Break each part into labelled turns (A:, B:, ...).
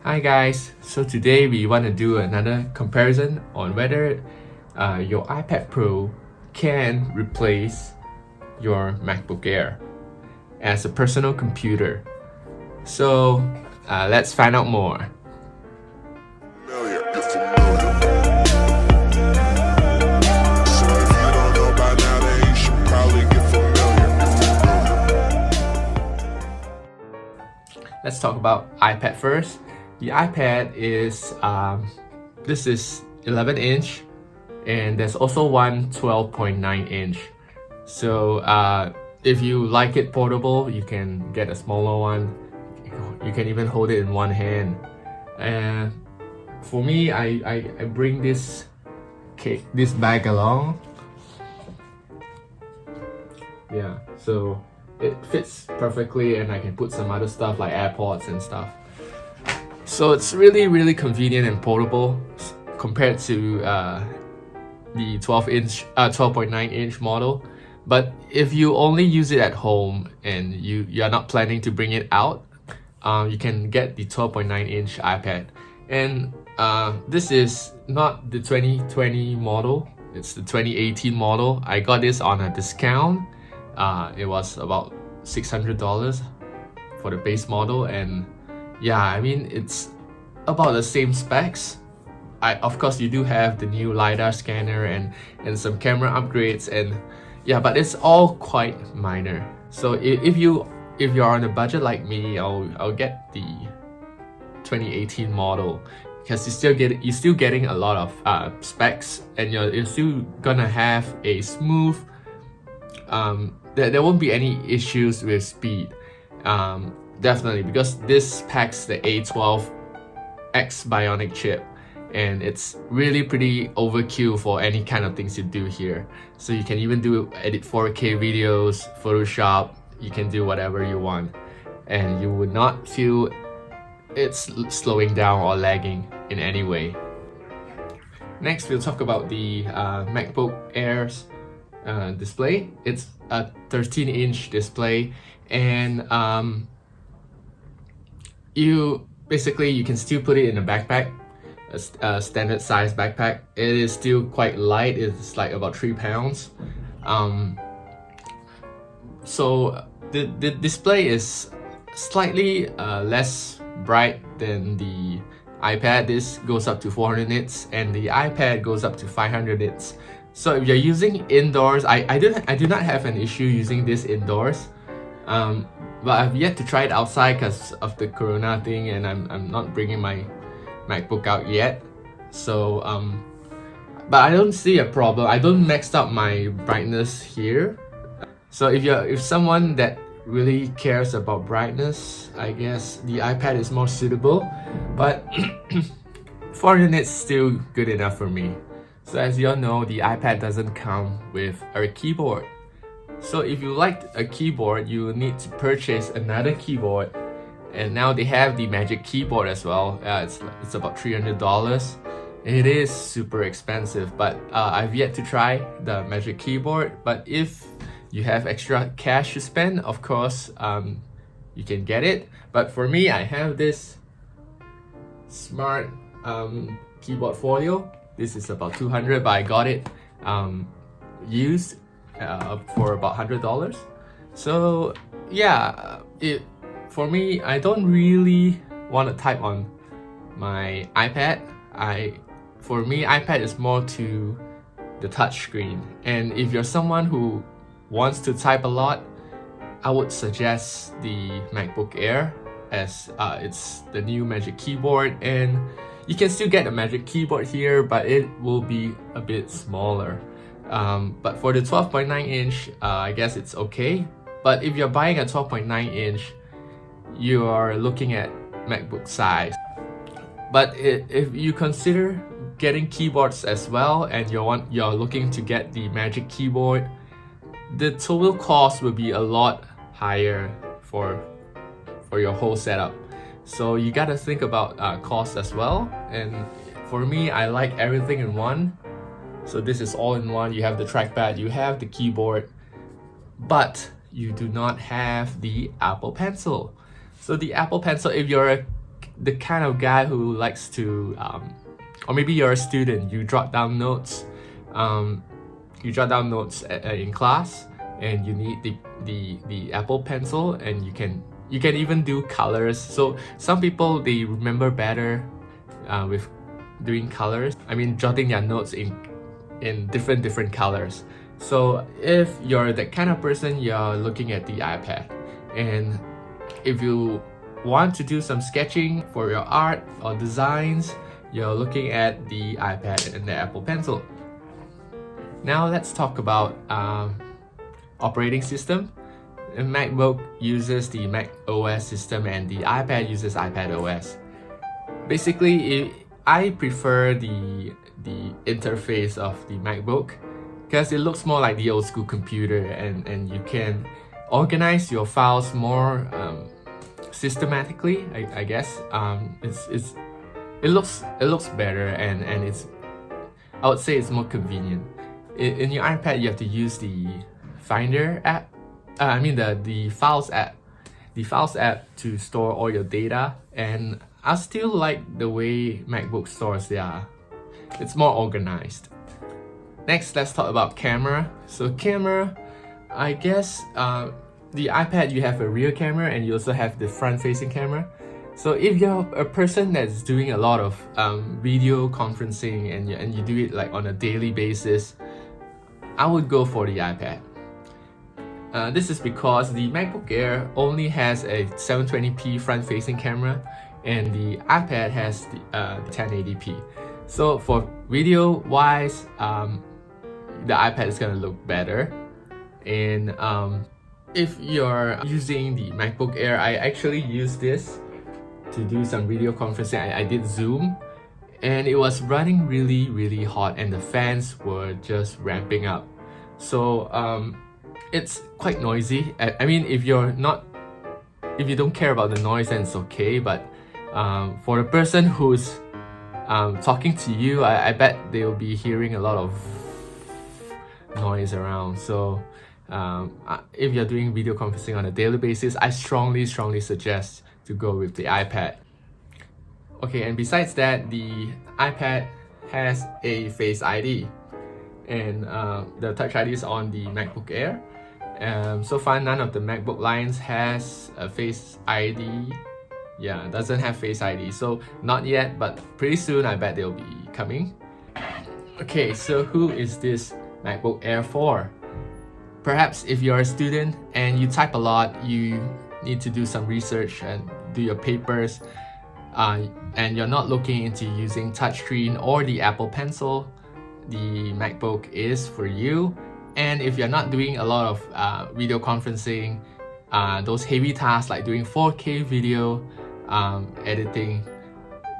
A: Hi guys, so today we want to do another comparison on whether your iPad Pro can replace your MacBook Air as a personal computer. So let's find out more. Let's talk about iPad first. The iPad is, this is 11 inch and there's also one 12.9 inch. So if you like it portable, you can get a smaller one. You can even hold it in one hand. And for me, I bring this bag along. Yeah, so it fits perfectly and I can put some other stuff like AirPods and stuff. So it's really convenient and portable compared to the 12.9 inch model. But if you only use it at home and you are not planning to bring it out, you can get the 12.9 inch iPad. And this is not the 2020 model, it's the 2018 model. I got this on a discount. It was about $600 for the base model, and yeah, I mean it's about the same specs. Of course you do have the new LiDAR scanner and some camera upgrades, and yeah, but it's all quite minor. So if you're on a budget like me, I'll get the 2018 model because you're still getting a lot of specs, and you're still gonna have a smooth there won't be any issues with speed, definitely, because this packs the A12X Bionic chip, and it's really pretty overkill for any kind of things you do here. So you can even edit 4K videos, Photoshop, you can do whatever you want, and you would not feel it's slowing down or lagging in any way. Next, we'll talk about the MacBook Air's display. It's a 13-inch display, and you can still put it in a backpack, a standard size backpack. It is still quite light. It's like about 3 pounds. So the display is slightly less bright than the iPad. This goes up to 400 nits and the iPad goes up to 500 nits. So if you're using indoors, I do not have an issue using this indoors, but I've yet to try it outside because of the corona thing, and I'm not bringing my MacBook out yet. So but I don't see a problem. I don't max out my brightness here. So if someone that really cares about brightness, I guess the iPad is more suitable, but 400 nits is still good enough for me. So as you all know, the iPad doesn't come with a keyboard. So if you like a keyboard, you need to purchase another keyboard. And now they have the Magic Keyboard as well. It's about $300. It is super expensive, but I've yet to try the Magic Keyboard. But if you have extra cash to spend, of course, you can get it. But for me, I have this smart keyboard folio. This is about $200, but I got it used for about $100. So yeah, for me, I don't really want to type on my iPad. For me, iPad is more to the touch screen. And if you're someone who wants to type a lot, I would suggest the MacBook Air, as it's the new Magic Keyboard, and you can still get a Magic Keyboard here, but it will be a bit smaller. But for the 12.9 inch, I guess it's okay. But if you're buying a 12.9 inch, you are looking at MacBook size. But if you consider getting keyboards as well, and you're looking to get the Magic Keyboard, the total cost will be a lot higher for your whole setup. So you gotta think about cost as well. And for me, I like everything in one. So this is all in one. You have the trackpad, you have the keyboard, but you do not have the Apple Pencil. So the Apple Pencil, if you're
B: the kind of guy who likes to, or maybe you're a student, you jot down notes, in class, and you need the Apple Pencil, and you can even do colors. So some people, they remember better with doing colors. I mean, jotting their notes in different colors. So if you're that kind of person, you're looking at the iPad, and if you want to do some sketching for your art or designs, you're looking at the iPad and the Apple Pencil. Now let's talk about operating system. The MacBook uses the Mac OS system and the iPad uses iPad OS. Basically, I prefer the interface of the MacBook because it looks more like the old school computer, and you can organize your files more systematically, I guess. It looks better, and I would say it's more convenient. In your iPad, you have to use the Finder app. The Files app. The Files app to store all your data, and I still like the way MacBook stores their. It's more organized. Next, let's talk about camera. So camera, I guess the iPad, you have a rear camera and you also have the front-facing camera. So if you're a person that's doing a lot of video conferencing and you do it like on a daily basis, I would go for the iPad. This is because the MacBook Air only has a 720p front-facing camera, and the iPad has the 1080p. So for video-wise, the iPad is gonna look better. And if you're using the MacBook Air, I actually use this to do some video conferencing. I did Zoom, and it was running really hot, and the fans were just ramping up. So it's quite noisy. I mean, if you don't care about the noise, then it's okay. But for the person who's talking to you, I bet they'll be hearing a lot of noise around. So if you're doing video conferencing on a daily basis, I strongly suggest to go with the iPad. Okay, and besides that, the iPad has a Face ID, and the Touch ID is on the MacBook Air. So far, none of the MacBook lines has a Face ID. Yeah, it doesn't have Face ID, so not yet, but pretty soon I bet they'll be coming. Okay, so who is this MacBook Air for? Perhaps if you're a student and you type a lot, you need to do some research and do your papers, and you're not looking into using touchscreen or the Apple Pencil, the MacBook is for you. And if you're not doing a lot of video conferencing, those heavy tasks like doing 4K video editing,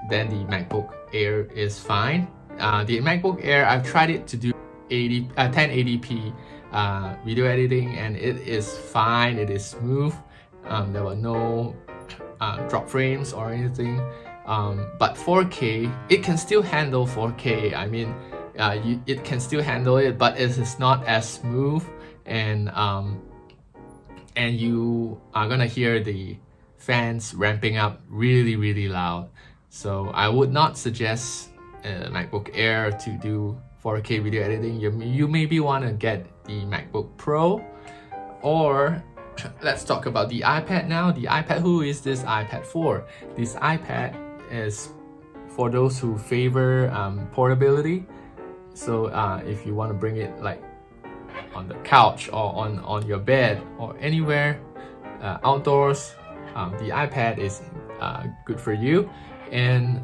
B: then the MacBook Air is fine. The MacBook Air, I've tried it to do 1080p video editing, and it is fine. It is smooth. There were no drop frames or anything. But 4K, it can still handle 4K. I mean, it can still handle it, but it is not as smooth, and you are gonna hear the fans ramping up really loud. So I would not suggest MacBook Air to do 4K video editing. You maybe want to get the MacBook Pro, or let's talk about the iPad now. The iPad, who is this iPad for? This iPad is for those who favor portability. So if you want to bring it like on the couch or on your bed or anywhere outdoors, the iPad is good for you. And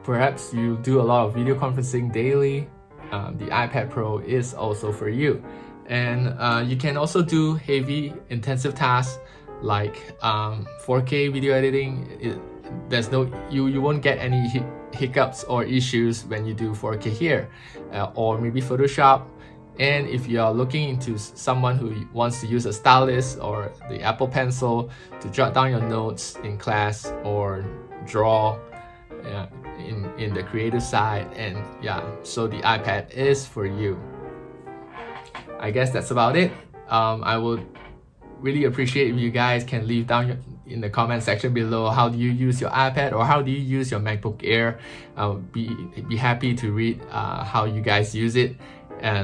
B: perhaps you do a lot of video conferencing daily, the iPad Pro is also for you. And you can also do heavy intensive tasks like 4K video editing. You won't get any hiccups or issues when you do 4K here, or maybe Photoshop. And if you are looking into someone who wants to use a stylus or the Apple Pencil to jot down your notes in class or draw in the creative side, and so the iPad is for you. I guess that's about it. I would really appreciate if you guys can leave down in the comment section below. How do you use your iPad, or how do you use your MacBook Air? I'll be happy to read how you guys use it.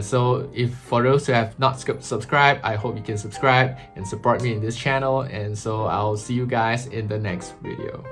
B: So if for those who have not subscribed, I hope you can subscribe and support me in this channel. And so I'll see you guys in the next video.